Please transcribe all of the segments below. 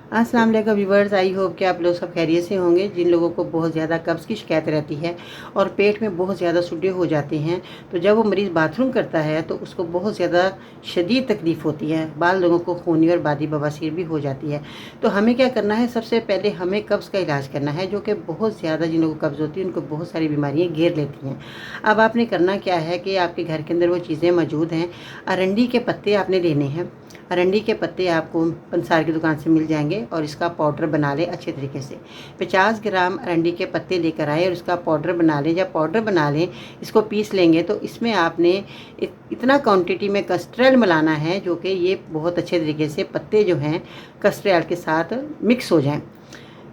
अस्सलाम वालेकुम viewers, I hope कि आप लोग सब खैरियत से होंगे। जिन लोगों को बहुत ज़्यादा कब्ज़ की शिकायत रहती है और पेट में बहुत ज़्यादा सुड्डे हो जाते हैं, तो जब वो मरीज़ बाथरूम करता है तो उसको बहुत ज़्यादा शदीद तकलीफ़ होती है। बाल लोगों को खूनी और बादी बवासीर भी हो जाती है। तो हमें क्या करना है, सबसे पहले हमें कब्ज़ का इलाज करना है, जो कि बहुत ज़्यादा जिन लोगों को कब्ज़ होती है उनको बहुत सारी बीमारियाँ घेर लेती हैं। अब आपने करना क्या है कि आपके घर के अंदर वो चीज़ें मौजूद हैं। अरंडी के पत्ते आपने लेने हैं। अरंडी के पत्ते आपको पंसार की दुकान से मिल जाएंगे और इसका पाउडर बना लें अच्छे तरीके से। 50 ग्राम अरंडी के पत्ते लेकर आए और इसका पाउडर बना लें। जब पाउडर बना लें, इसको पीस लेंगे तो इसमें आपने इतना क्वांटिटी में कस्टर्ड मिलाना है, जो कि ये बहुत अच्छे तरीके से पत्ते जो हैं कस्टर्ड के साथ मिक्स हो जाएं।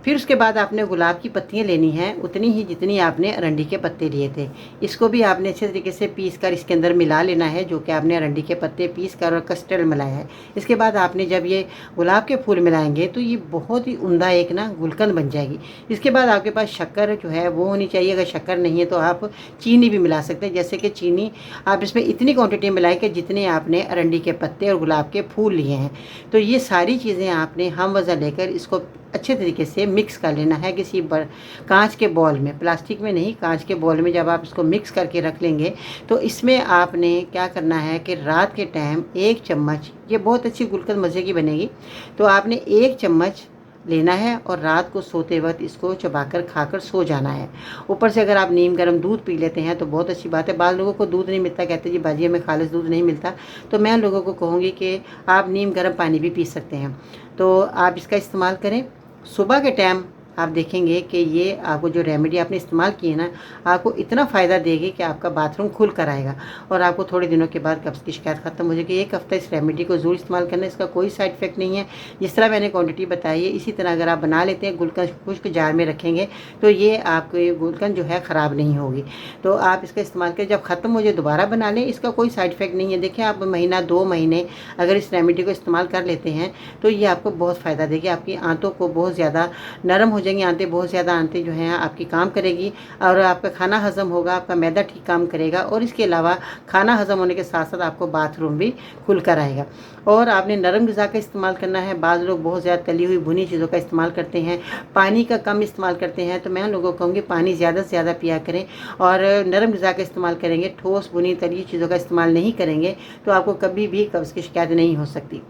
फिर उसके बाद आपने गुलाब की पत्तियाँ लेनी हैं, उतनी ही जितनी आपने अरंडी के पत्ते लिए थे। इसको भी आपने अच्छे तरीके से पीस कर इसके अंदर मिला लेना है, जो कि आपने अरंडी के पत्ते पीस कर और कस्टर्ड मिलाया है। इसके बाद आपने जब ये गुलाब के फूल मिलाएंगे तो ये बहुत ही उम्दा एक ना गुलकंद बन जाएगी। इसके बाद आपके पास शक्कर जो है वो होनी चाहिए। अगर शक्कर नहीं है तो आप चीनी भी मिला सकते हैं। जैसे कि चीनी आप इसमें इतनी क्वान्टिटी मिलाएं कि जितने आपने अरंडी के पत्ते और गुलाब के फूल लिए हैं। तो ये सारी चीज़ें आपने हम वज़न लेकर इसको अच्छे तरीके से मिक्स कर लेना है किसी कांच के बॉल में, प्लास्टिक में नहीं, कांच के बॉल में। जब आप इसको मिक्स करके रख लेंगे तो इसमें आपने क्या करना है कि रात के टाइम 1 चम्मच, ये बहुत अच्छी गुलकंद मज़े की बनेगी, तो आपने 1 चम्मच लेना है और रात को सोते वक्त इसको चबाकर खाकर सो जाना है। ऊपर से अगर आप नीम गर्म दूध पी लेते हैं तो बहुत अच्छी बात है। बाद लोगों को दूध नहीं मिलता, कहते जी बाजी हमें खालिस दूध नहीं मिलता, तो मैं लोगों को कहूँगी कि आप नीम गर्म पानी भी पी सकते हैं। तो आप इसका इस्तेमाल करें। सुबह के टाइम आप देखेंगे कि ये आपको जो रेमेडी आपने इस्तेमाल की है ना, आपको इतना फ़ायदा देगी कि आपका बाथरूम खुल कर आएगा और आपको थोड़े दिनों के बाद कब्ज़ की शिकायत ख़त्म हो जाएगी। 1 हफ़्ता इस रेमेडी को ज़रूर इस्तेमाल करना, इसका कोई साइड इफ़ेक्ट नहीं है। जिस तरह मैंने क्वांटिटी बताई है, इसी तरह अगर आप बना लेते हैं, गुलकंद खुश्क जार में रखेंगे तो ये आपके गुलकंद जो है ख़राब नहीं होगी। तो आप इसका इस्तेमाल करें, जब ख़त्म हो जाए दोबारा बना लें, इसका कोई साइड इफ़ेक्ट नहीं है। देखिए, आप महीना 2 महीने अगर इस रेमेडी को इस्तेमाल कर लेते हैं तो ये आपको बहुत फ़ायदा देगी। आपकी आंतों को बहुत ज़्यादा नरम हो जाएंगी, आंतें बहुत ज़्यादा आंतें जो हैं आपकी काम करेगी और आपका खाना हज़म होगा, आपका मैदा ठीक काम करेगा और इसके अलावा खाना हज़म होने के साथ साथ आपको बाथरूम भी खुल कर आएगा। और आपने नरम ग़िज़ा का इस्तेमाल करना है। बाज़ लोग बहुत ज़्यादा तली हुई भुनी चीज़ों का इस्तेमाल करते हैं, पानी का कम इस्तेमाल करते हैं, तो मैं लोगों को कहूँगी पानी ज़्यादा से ज़्यादा पिया करें और नरम ग़िज़ा का इस्तेमाल करेंगे। ठोस भुनी तली चीज़ों का इस्तेमाल नहीं करेंगे तो आपको कभी भी कब्ज़ की शिकायत नहीं हो सकती।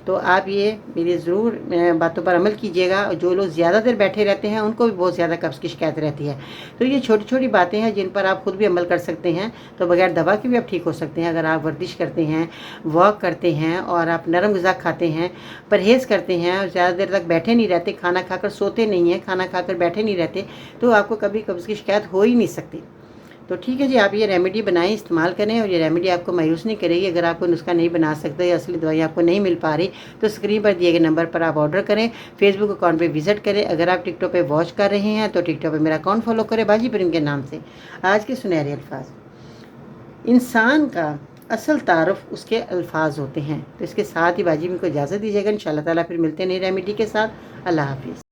तो आप ये मेरी ज़रूर बातों पर अमल कीजिएगा। जो लोग ज़्यादा देर बैठे रहते हैं उनको भी बहुत ज़्यादा कब्ज़ की शिकायत रहती है। तो ये छोटी छोटी बातें हैं जिन पर आप खुद भी अमल कर सकते हैं, तो बगैर दवा के भी आप ठीक हो सकते हैं। अगर आप वर्जिश करते हैं, वॉक करते हैं और आप नरम ग़िज़ा खाते हैं, परहेज़ करते हैं और ज़्यादा देर तक बैठे नहीं रहते, खाना खाकर सोते नहीं हैं, खाना खाकर बैठे नहीं रहते, तो आपको कभी कब्ज़ की शिकायत हो ही नहीं सकती। तो ठीक है जी, आप ये रेमेडी बनाएं, इस्तेमाल करें और ये रेमेडी आपको मायूस नहीं करेगी। अगर आपको नुस्खा नहीं बना सकते या असली दवाई आपको नहीं मिल पा रही तो स्क्रीन पर दिए गए नंबर पर आप ऑर्डर करें। फेसबुक अकाउंट पे विजिट करें। अगर आप टिकटॉक पे वॉच कर रहे हैं तो टिकटॉक पे मेरा अकाउंट फॉलो करें, बाजी प्रेम के नाम से। आज के सुनहरे अल्फाज, इंसान का असल तारुफ उसके अल्फाज होते हैं। तो इसके साथ ही बाजी में को इजाज़त दीजिएगा। इंशाअल्लाह ताला फिर मिलते हैं नई रेमेडी के साथ। अल्लाह हाफिज़।